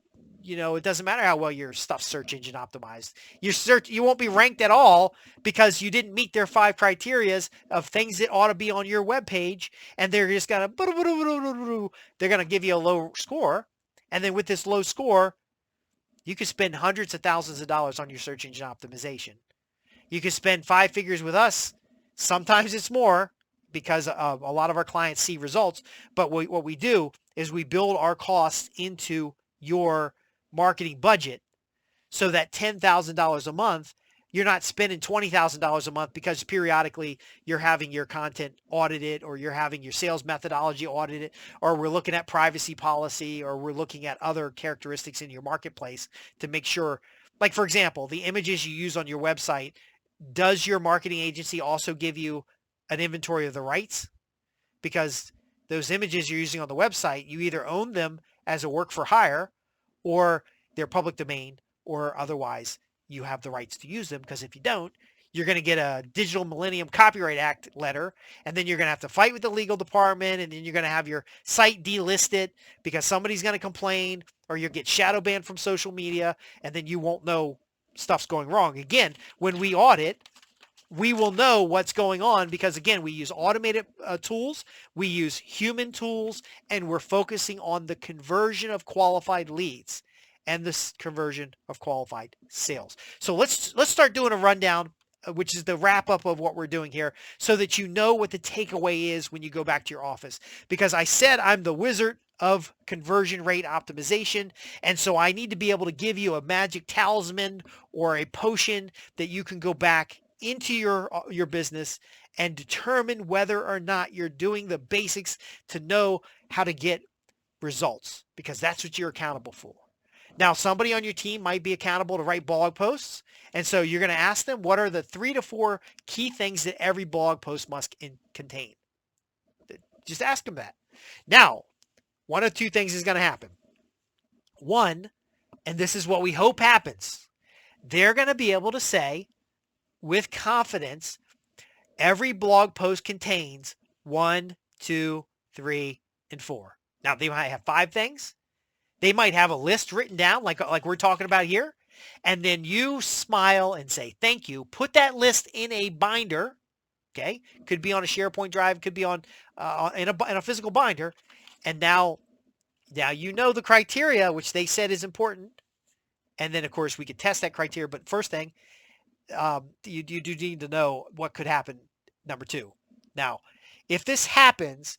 it doesn't matter how well your stuff's search engine optimized. You won't be ranked at all because you didn't meet their 5 criterias of things that ought to be on your web page, and they're just gonna they're gonna give you a low score, and then with this low score, you could spend hundreds of thousands of dollars on your search engine optimization. You could spend 5 figures with us. Sometimes it's more because a lot of our clients see results. But what we do is we build our costs into your marketing budget so that $10,000 a month, you're not spending $20,000 a month because periodically you're having your content audited, or you're having your sales methodology audited, or we're looking at privacy policy, or we're looking at other characteristics in your marketplace to make sure, like, for example, the images you use on your website, does your marketing agency also give you an inventory of the rights? Because those images you're using on the website, you either own them as a work for hire, or they're public domain, or otherwise you have the rights to use them. Because if you don't, you're going to get a Digital Millennium Copyright Act letter, and then you're going to have to fight with the legal department, and then you're going to have your site delisted because somebody's going to complain, or you'll get shadow banned from social media, and then you won't know stuff's going wrong. Again, when we audit, we will know what's going on because, again, we use automated tools, we use human tools, and we're focusing on the conversion of qualified leads and the conversion of qualified sales. So let's start doing a rundown, which is the wrap up of what we're doing here, so that you know what the takeaway is when you go back to your office. Because I said I'm the wizard of conversion rate optimization, and so I need to be able to give you a magic talisman or a potion that you can go back into your business and determine whether or not you're doing the basics to know how to get results, because that's what you're accountable for. Now, somebody on your team might be accountable to write blog posts, and so you're going to ask them, what are the 3 to 4 key things that every blog post must contain? Just ask them that. Now, one of 2 things is going to happen. One, and this is what we hope happens, they're going to be able to say with confidence, every blog post contains 1, 2, 3, and 4. Now, they might have 5 things. They might have a list written down like we're talking about here. And then you smile and say, thank you. Put that list in a binder. Okay. Could be on a SharePoint drive. Could be on in a physical binder. And now you know the criteria, which they said is important. And then, of course, we could test that criteria. But first thing, you do need to know what could happen. Number 2. Now, if this happens,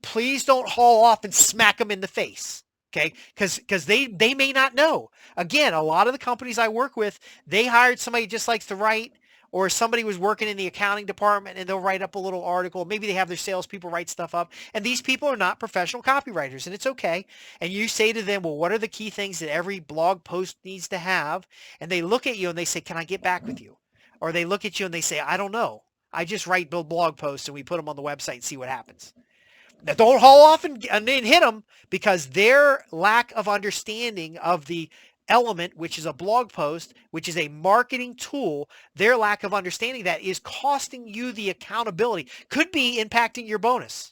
please don't haul off and smack them in the face. Okay, because they may not know. Again, a lot of the companies I work with, they hired somebody who just likes to write, or somebody was working in the accounting department and they'll write up a little article. Maybe they have their salespeople write stuff up, and these people are not professional copywriters, and it's okay. And you say to them, well, what are the key things that every blog post needs to have? And they look at you and they say, can I get back with you? Or they look at you and they say, I don't know. I just write blog posts and we put them on the website and see what happens. Now, don't haul off and hit them, because their lack of understanding of the element, which is a blog post, which is a marketing tool, their lack of understanding that is costing you the accountability, could be impacting your bonus.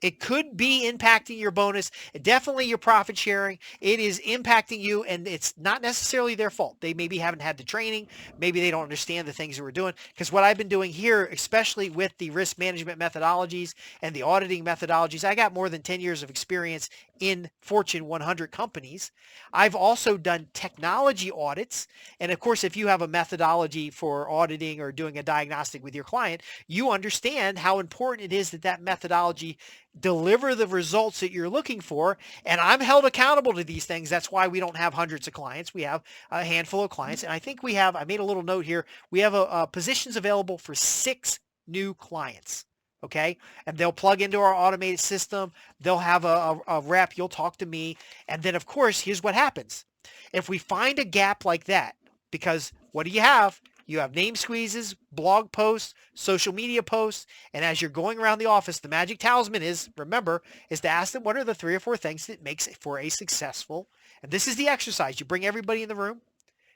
It could be impacting your bonus, definitely your profit sharing. It is impacting you, and it's not necessarily their fault. They maybe haven't had the training. Maybe they don't understand the things that we're doing. Because what I've been doing here, especially with the risk management methodologies and the auditing methodologies, I got more than 10 years of experience in Fortune 100 companies. I've also done technology audits. And of course, if you have a methodology for auditing or doing a diagnostic with your client, you understand how important it is that that methodology deliver the results that you're looking for. And I'm held accountable to these things. That's why we don't have hundreds of clients. We have a handful of clients. And I think I made a little note here. We have positions available for 6 new clients. okay? And they'll plug into our automated system. They'll have a rep. You'll talk to me. And then, of course, here's what happens. If we find a gap like that, because what do you have? You have name squeezes, blog posts, social media posts, and as you're going around the office, the magic talisman is, remember, is to ask them what are the 3 or 4 things that makes it for a successful, and this is the exercise. You bring everybody in the room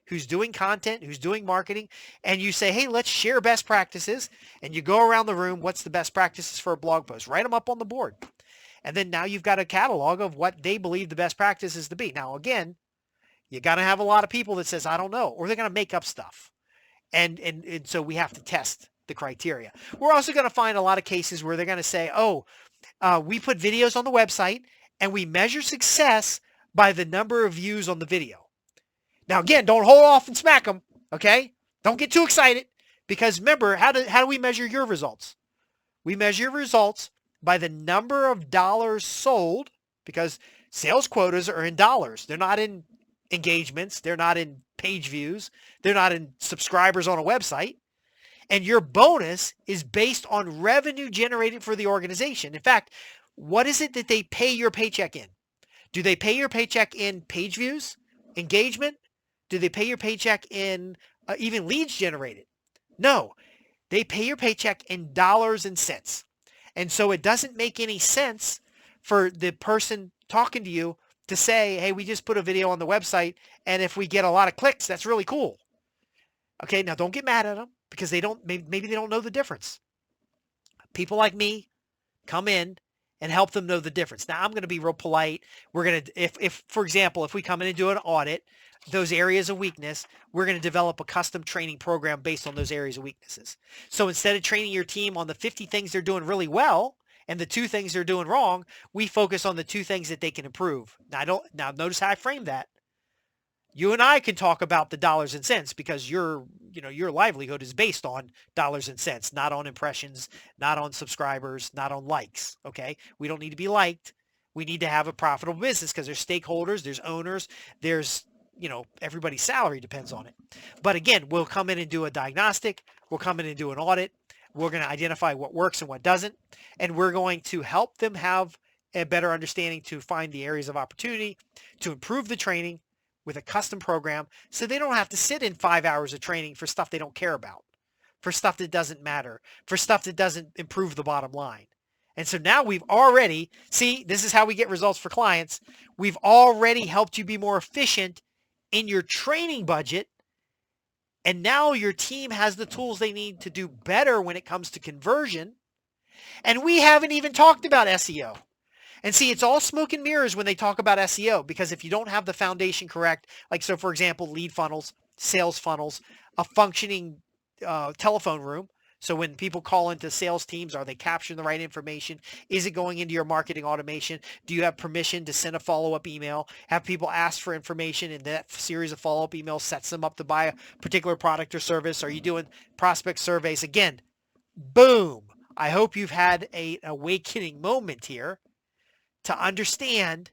who's doing content, who's doing marketing, and you say, hey, let's share best practices. And you go around the room, what's the best practices for a blog post? Write them up on the board. And then now you've got a catalog of what they believe the best practices to be. Now, again, you got to have a lot of people that says, I don't know, or they're going to make up stuff. And so we have to test the criteria. We're also going to find a lot of cases where they're going to say, we put videos on the website and we measure success by the number of views on the video. Now, again, don't hold off and smack them, okay? Don't get too excited because remember, how do we measure your results? We measure your results by the number of dollars sold because sales quotas are in dollars. They're not in engagements. They're not in page views. They're not in subscribers on a website. And your bonus is based on revenue generated for the organization. In fact, what is it that they pay your paycheck in? Do they pay your paycheck in page views, engagement? Do they pay your paycheck in even leads generated? No, they pay your paycheck in dollars and cents. And so it doesn't make any sense for the person talking to you to say, hey, we just put a video on the website, and if we get a lot of clicks, that's really cool. Okay, now don't get mad at them because maybe they don't know the difference. People like me come in and help them know the difference. Now, I'm going to be real polite. We're going to, if for example, if we come in and do an audit, those areas of weakness, we're going to develop a custom training program based on those areas of weaknesses. So instead of training your team on the 50 things they're doing really well and the 2 things they're doing wrong, we focus on the 2 things that they can improve. Now notice how I frame that. You and I can talk about the dollars and cents because your livelihood is based on dollars and cents, not on impressions, not on subscribers, not on likes. Okay. We don't need to be liked. We need to have a profitable business because there's stakeholders, there's owners, there's, everybody's salary depends on it. But again, we'll come in and do a diagnostic. We'll come in and do an audit. We're going to identify what works and what doesn't. And we're going to help them have a better understanding to find the areas of opportunity, to improve the training with a custom program so they don't have to sit in 5 hours of training for stuff they don't care about, for stuff that doesn't matter, for stuff that doesn't improve the bottom line. And so now we've already, this is how we get results for clients. We've already helped you be more efficient in your training budget. And now your team has the tools they need to do better when it comes to conversion. And we haven't even talked about SEO. And it's all smoke and mirrors when they talk about SEO, because if you don't have the foundation correct, like, so for example, lead funnels, sales funnels, a functioning telephone room. So when people call into sales teams, are they capturing the right information? Is it going into your marketing automation? Do you have permission to send a follow-up email? Have people ask for information and that series of follow-up emails sets them up to buy a particular product or service? Are you doing prospect surveys? Again, boom. I hope you've had an awakening moment here to understand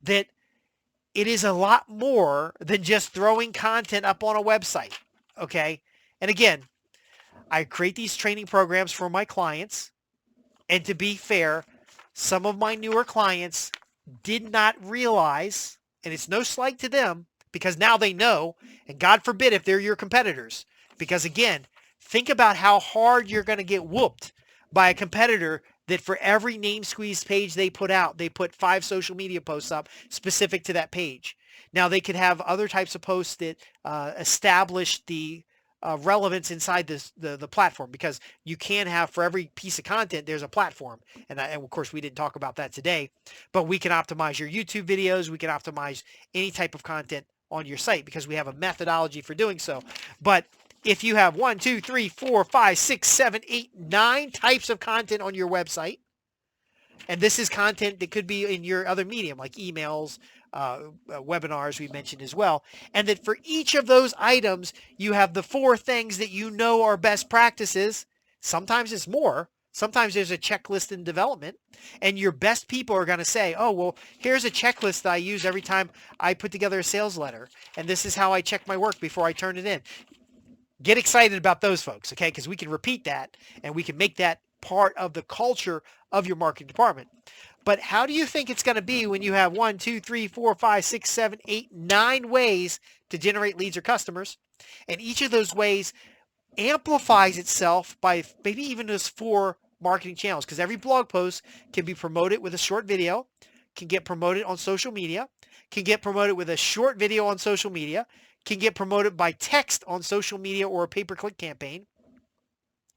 that it is a lot more than just throwing content up on a website, okay? And again, I create these training programs for my clients, and to be fair, some of my newer clients did not realize, and it's no slight to them, because now they know, and God forbid if they're your competitors, because again, think about how hard you're going to get whooped by a competitor that for every name squeeze page they put out, they put 5 social media posts up specific to that page. Now they could have other types of posts that establish the relevance inside the platform, because you can have, for every piece of content, there's a platform. And of course, we didn't talk about that today, but we can optimize your YouTube videos. We can optimize any type of content on your site because we have a methodology for doing so. But if you have 1, 2, 3, 4, 5, 6, 7, 8, 9 types of content on your website, and this is content that could be in your other medium like emails, webinars we mentioned as well, and that for each of those items, you have the 4 things that you know are best practices. Sometimes it's more. Sometimes there's a checklist in development, and your best people are going to say, oh, well, here's a checklist that I use every time I put together a sales letter, and this is how I check my work before I turn it in. Get excited about those folks, okay? Because we can repeat that, and we can make that part of the culture of your marketing department. But how do you think it's going to be when you have 1, 2, 3, 4, 5, 6, 7, 8, 9 ways to generate leads or customers? And each of those ways amplifies itself by maybe even just 4 marketing channels, because every blog post can be promoted with a short video, can get promoted on social media, can get promoted with a short video on social media, can get promoted by text on social media or a pay-per-click campaign.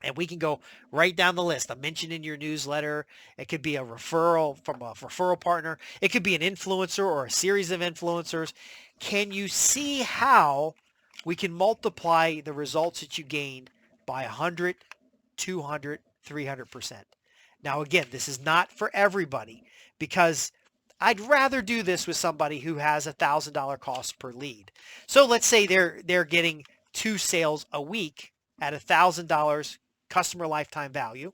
And we can go right down the list. A mention in your newsletter. It could be a referral from a referral partner. It could be an influencer or a series of influencers. Can you see how we can multiply the results that you gain by 100, 200, 300%? Now, again, this is not for everybody, because I'd rather do this with somebody who has $1,000 cost per lead. So let's say they're getting 2 sales a week at $1,000 customer lifetime value,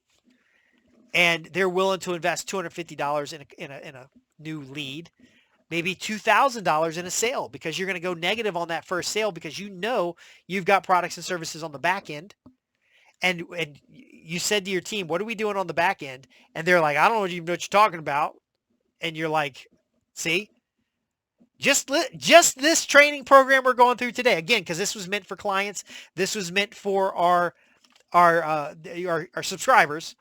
and they're willing to invest $250 in a new lead, maybe $2,000 in a sale, because you're going to go negative on that first sale because you know you've got products and services on the back end. And you said to your team, what are we doing on the back end? And they're like, I don't even know what you're talking about. And you're like, see, just this training program we're going through today, again, because this was meant for clients. This was meant for our subscribers.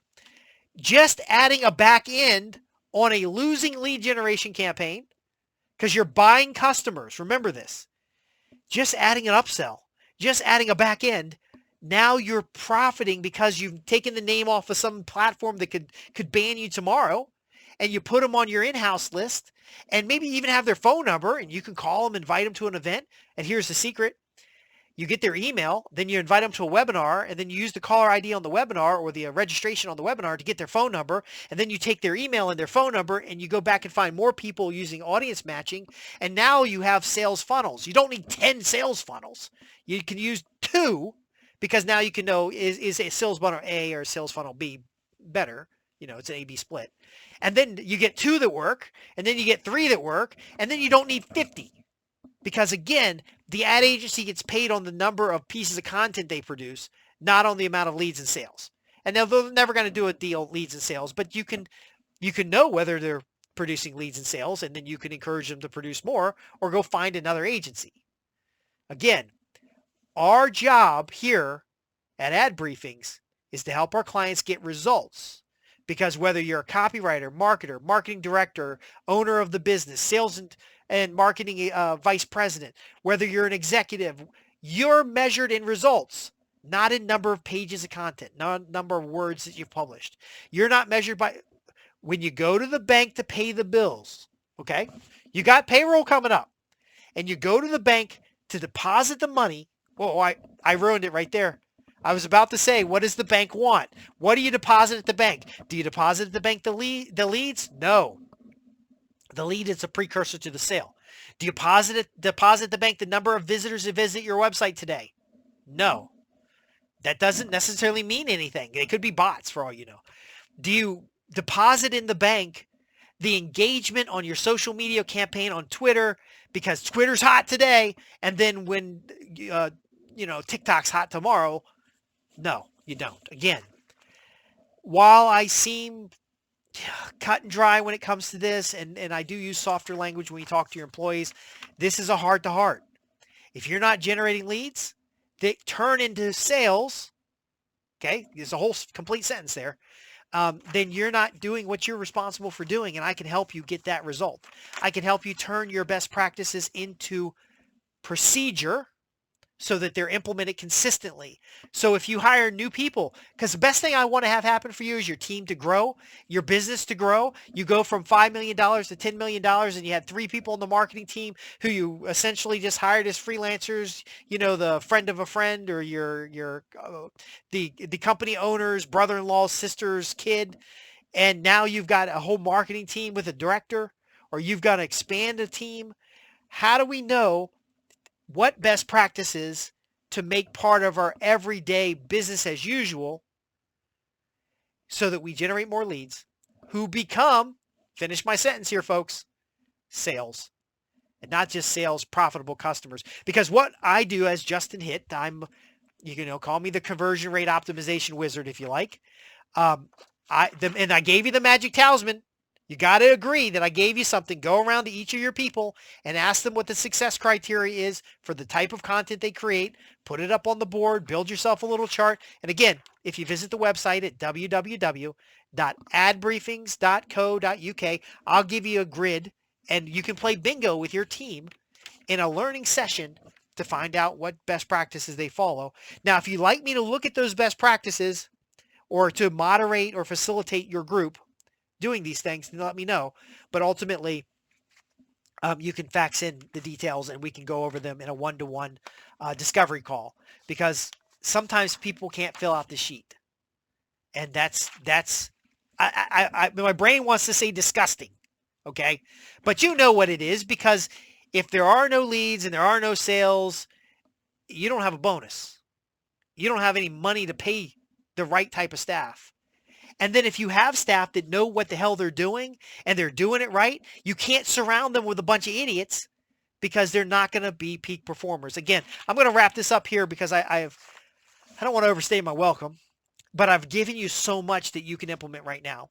Just adding a back end on a losing lead generation campaign, because you're buying customers. Remember this. Just adding an upsell, just adding a back end. Now you're profiting because you've taken the name off of some platform that could ban you tomorrow, and you put them on your in-house list, and maybe even have their phone number, and you can call them, invite them to an event. And here's the secret. You get their email, then you invite them to a webinar, and then you use the caller ID on the webinar or the registration on the webinar to get their phone number. And then you take their email and their phone number, and you go back and find more people using audience matching. And now you have sales funnels. You don't need 10 sales funnels. You can use 2, because now you can know, is a sales funnel A or a sales funnel B better? It's an A-B split. And then you get 2 that work, and then you get 3 that work, and then you don't need 50. Because again, the ad agency gets paid on the number of pieces of content they produce, not on the amount of leads and sales. And they're never going to do a deal leads and sales, but you can know whether they're producing leads and sales, and then you can encourage them to produce more or go find another agency. Again, our job here at Ad Briefings is to help our clients get results. Because whether you're a copywriter, marketer, marketing director, owner of the business, sales and marketing vice president, whether you're an executive, you're measured in results, not in number of pages of content, not number of words that you've published. You're not measured by when you go to the bank to pay the bills, okay? You got payroll coming up, and you go to the bank to deposit the money. Whoa, I ruined it right there. I was about to say, what does the bank want? What do you deposit at the bank? Do you deposit at the bank the leads? No. The lead is a precursor to the sale. Do you deposit at the bank the number of visitors that visit your website today? No. That doesn't necessarily mean anything. They could be bots for all you know. Do you deposit in the bank the engagement on your social media campaign on Twitter, because Twitter's hot today, and then when TikTok's hot tomorrow? No, you don't. Again, while I seem cut and dry when it comes to this, and I do use softer language when you talk to your employees, this is a heart-to-heart. If you're not generating leads that turn into sales, okay, there's a whole complete sentence there, then you're not doing what you're responsible for doing, and I can help you get that result. I can help you turn your best practices into procedure so that they're implemented consistently. So if you hire new people, because the best thing I want to have happen for you is your team to grow, your business to grow. You go from $5 million to $10 million, and you had 3 people on the marketing team who you essentially just hired as freelancers, the friend of a friend, or the company owner's brother-in-law, sister's kid. And now you've got a whole marketing team with a director, or you've got to expand a team. How do we know what best practices to make part of our everyday business as usual so that we generate more leads who become, finish my sentence here, folks, sales? And not just sales, profitable customers. Because what I do as Justin Hitt, you can call me the conversion rate optimization wizard if you like. And I gave you the magic talisman. You got to agree that I gave you something. Go around to each of your people and ask them what the success criteria is for the type of content they create. Put it up on the board, build yourself a little chart. And again, if you visit the website at www.adbriefings.co.uk, I'll give you a grid and you can play bingo with your team in a learning session to find out what best practices they follow. Now, if you'd like me to look at those best practices or to moderate or facilitate your group doing these things, then let me know. But ultimately, you can fax in the details and we can go over them in a one-to-one discovery call, because sometimes people can't fill out the sheet. And my brain wants to say disgusting. Okay. But you know what it is, because if there are no leads and there are no sales, you don't have a bonus. You don't have any money to pay the right type of staff. And then if you have staff that know what the hell they're doing and they're doing it right, you can't surround them with a bunch of idiots, because they're not going to be peak performers. Again, I'm going to wrap this up here because I don't want to overstay my welcome, but I've given you so much that you can implement right now.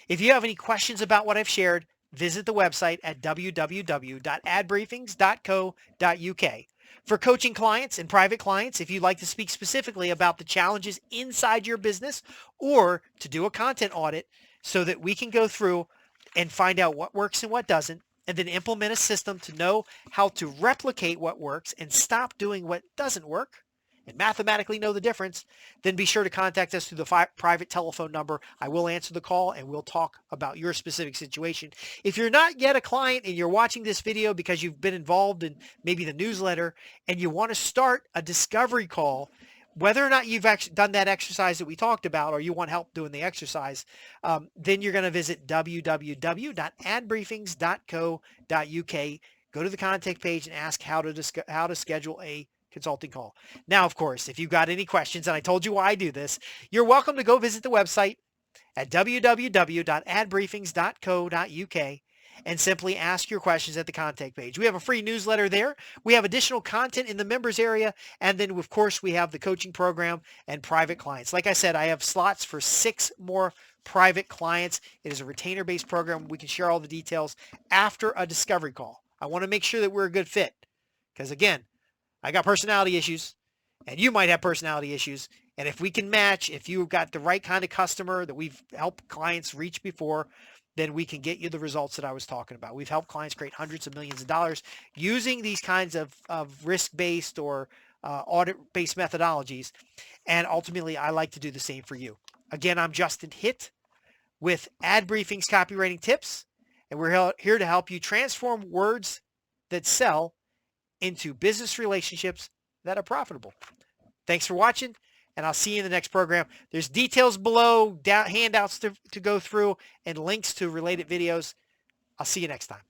If you have any questions about what I've shared, visit the website at www.adbriefings.co.uk. For coaching clients and private clients, if you'd like to speak specifically about the challenges inside your business, or to do a content audit so that we can go through and find out what works and what doesn't, and then implement a system to know how to replicate what works and stop doing what doesn't work, and mathematically know the difference, then be sure to contact us through the private telephone number. I will answer the call and we'll talk about your specific situation. If you're not yet a client and you're watching this video because you've been involved in maybe the newsletter and you want to start a discovery call, whether or not you've actually done that exercise that we talked about, or you want help doing the exercise, then you're going to visit www.adbriefings.co.uk. Go to the contact page and ask how to schedule a consulting call. Now, of course, if you've got any questions, and I told you why I do this, you're welcome to go visit the website at www.adbriefings.co.uk and simply ask your questions at the contact page. We have a free newsletter there. We have additional content in the members area. And then, of course, we have the coaching program and private clients. Like I said, I have slots for 6 more private clients. It is a retainer-based program. We can share all the details after a discovery call. I want to make sure that we're a good fit, because, again, I got personality issues and you might have personality issues. And if we can match, if you've got the right kind of customer that we've helped clients reach before, then we can get you the results that I was talking about. We've helped clients create hundreds of millions of dollars using these kinds of risk-based or audit-based methodologies. And ultimately, I like to do the same for you. Again, I'm Justin Hitt with Ad Briefings Copywriting Tips, and we're here to help you transform words that sell into business relationships that are profitable. Thanks for watching, and I'll see you in the next program. There's details below, handouts to go through, and links to related videos. I'll see you next time.